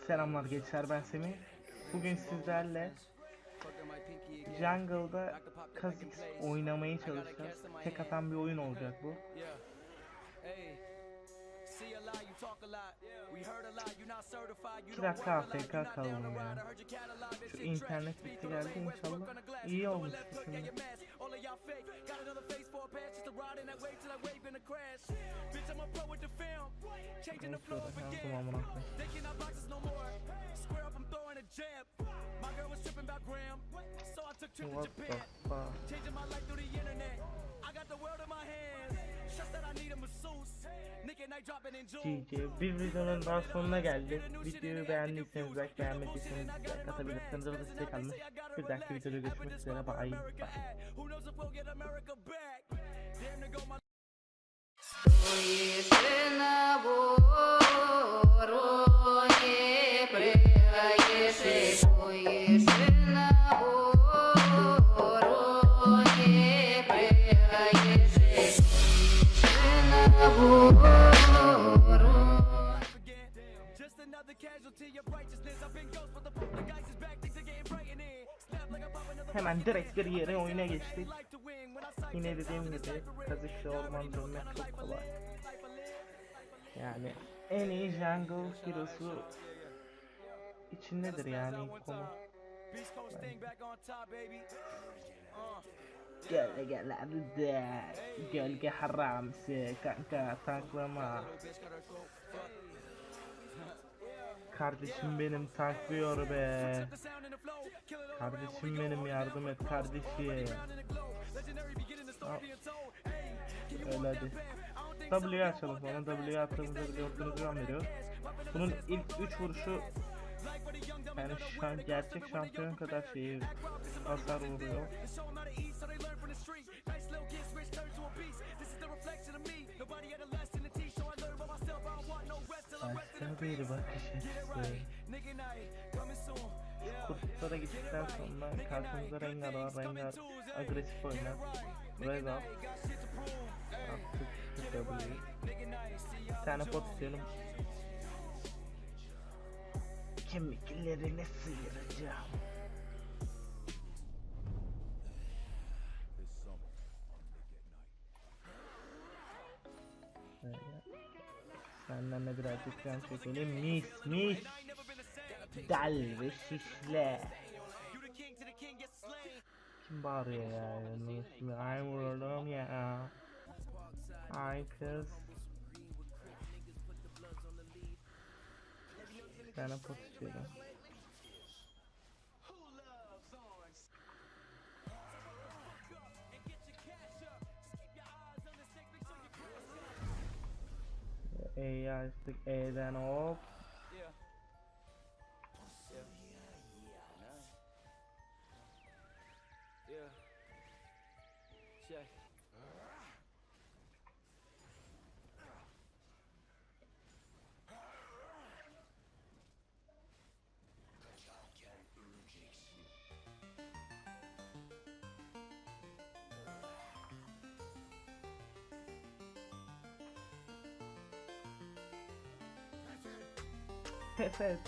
Selamlar gençler, ben Semih. Bugün sizlerle Jungle'da Kha'Zix oynamaya çalışacağız. Tek atan bir oyun olacak bu. 2 dakika AFK kaldım ya. Şu internet bitti geldi, inşallah iyi olmuştur şimdi. What the fuck? GG. Bir videonun daha sonuna geldik. Videoyu beğendiyseniz like, beğenmediyseniz like atabilirsiniz. Orada size kalmış. Bir dahaki videoda görüşmek üzere. Bye. Hemen direkt bir yere oyuna geçtik. Yine dediğim gibi Kha'Zix'le orman dönmek çok kolay. Yani en iyi jungle hero'su içindedir yani ilk konu. Gölgelerde gölge haramsı kanka tanklama. Kardeşim benim tanklıyor be. Kardeşim benim, yardım et kardeşim. Öyle hadi. W'ye açalım sonra. W'ye attığımızda gördüğünüz güven veriyor. Bunun ilk 3 vuruşu yani gerçek şampiyon kadar şeyi hasar vuruyor. Başka bir bakış açısı. Kurtlara gittikten sonra karşımıza Rengar var. Rengar agresif oynar. Reza artık tutabiliriz. Bir tane pot istiyorum. Kemiklerini sıyıracağım. Böyle. Senden de birazcık can çekelim. Mis. Dal ve şişle. Kim bağırıyor ya? Ay vuruldum ya. Ay kız. Bir tane pot istiyorum. E'yi açtık. E'den hop. Evet.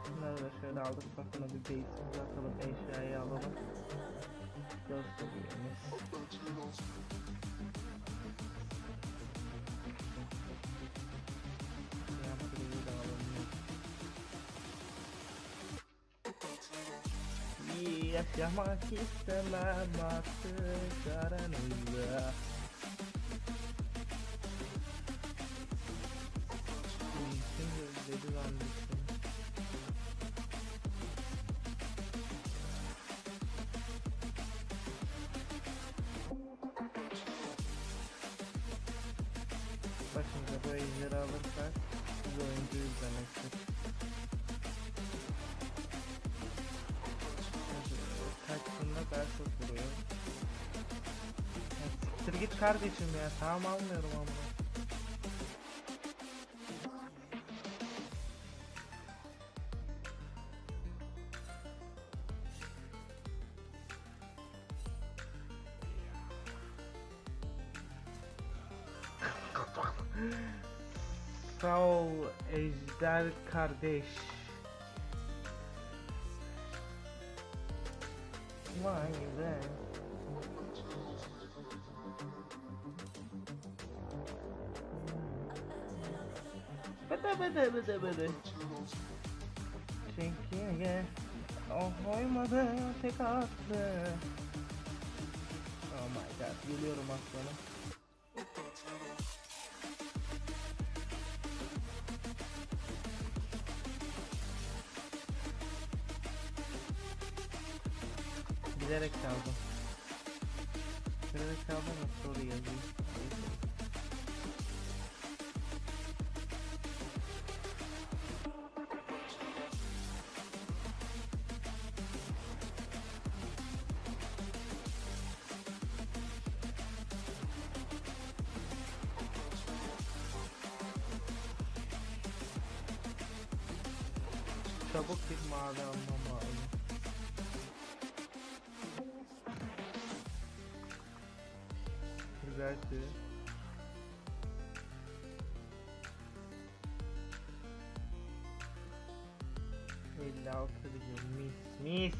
Bunları da şöyle aldık. Sonra bir base'imizi atalım. Eşyayı alalım. Göstereyimiz. Yaşamak istemem artık aranızda. Kim dedi lan bizim? Başımıza bu ejderi alırsak biz oyuncuyuz demektir. Kaçtığında daha çok vuruyor. Siktir git kardeşim ya, tamam almıyorum ama. Sağ ol Ejder kardeş. Vay be. Bıdı. Çünkü o koymadı tek attı. Oh my god, geliyorum aslanım. Bilerek çaldım. Bilerek çaldım da soru yazayım. Çabuk bir mavi almam lazım. Güzel şey. Mis.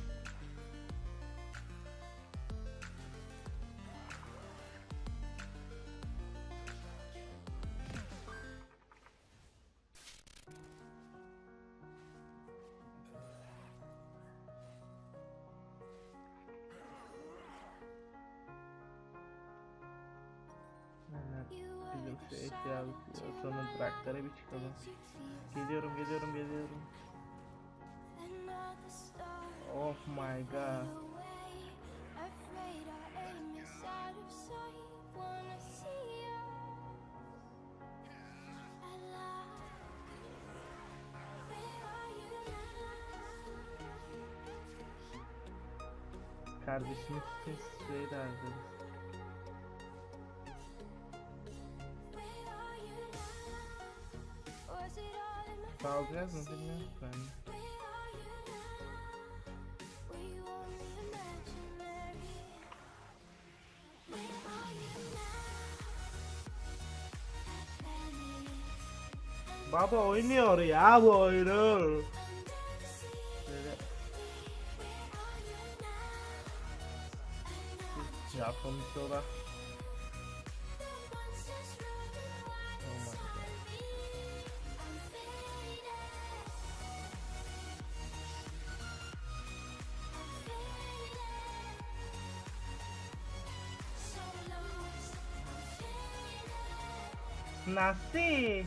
Hemen bizim şu eşyalı sonra bıraklara bir çıkalım. Geliyorum. Oh my god. Kardeşimiz için şey de harcarız. Sağlayacağız mı bilmiyorum ben de. Baba oynuyor ya bu oyunu. Böyle. Ya sonuçta olarak. Nasıl?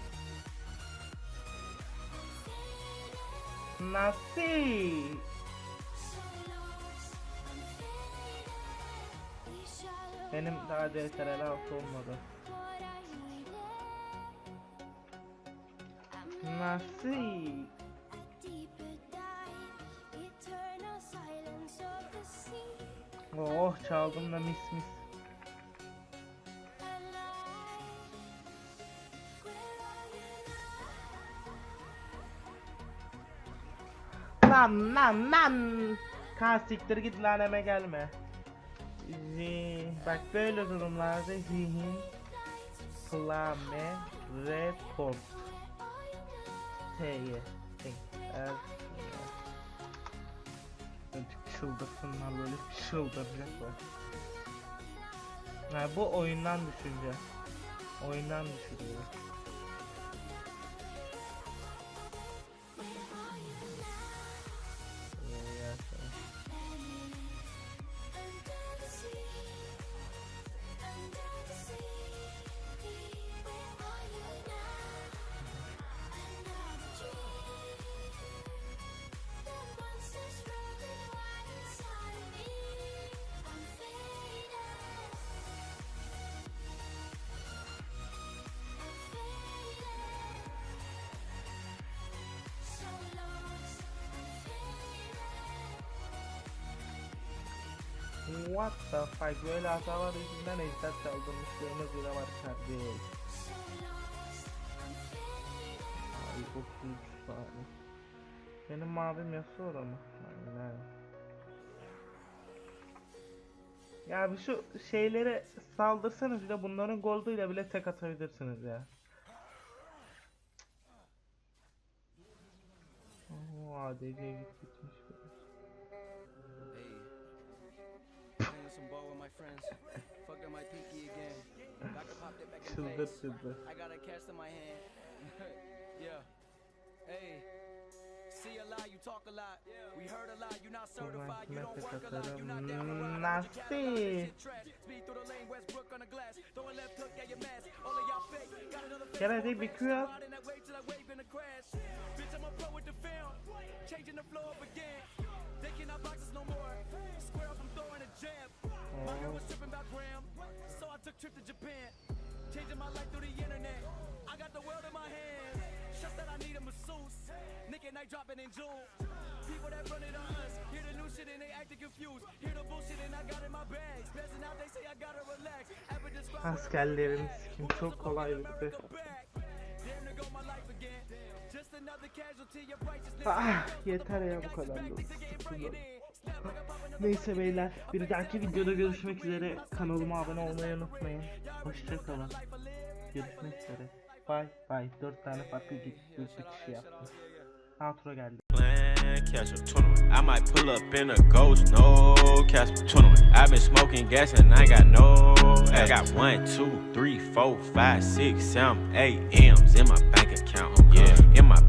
Benim daha CTRL altı olmadı. Nasıl? Oh çaldım da mis. Lan. Siktir git laneme gelme. Bak böyle durumlarda zihin klame report T'ye çıldırsınlar böyle çıldıracaklar. Yani bu oyundan düşünce. Oyundan düşürüyor. What the fuck, böyle hatalar yüzünden ejder çaldırmışlığımız bile var kardeş. Ay 33 saniye. Benim mavim Yasuo mu? Aynen. Ya bir şu şeylere saldırsanız bile bunların golduyla bile tek atabilirsiniz ya. ADC'ye gitmiş. Çıldır çıldır. Kime tek atarım? Nasıl? Gel hadi bir Q yap. Changing my life through the internet. I got the world in my hands. Just that I need a masseuse. Nick and Night dropping in June. People that run it on us. Hear the new shit and they acting confused. Hear the bullshit and I got in my bags. Passing out, they say I gotta relax. Ever describe Askerlerin sikim çok kolay bitti. Ah yeter ya bu kadar da. Neyse beyler, bir dahaki videoda görüşmek üzere. Kanalıma abone olmayı unutmayın. Hoşçakalın. Görüşmek üzere. Bye bye. 4 tane farklı kişi yaptım. Outro geldi. Catch a tournament. I might pull up in a ghost, no catch a tournament. I've been smoking gas and I got no. I got 1, 2, 3, 4, 5, 6, 7, 8 M's in my bank account. Yeah, in my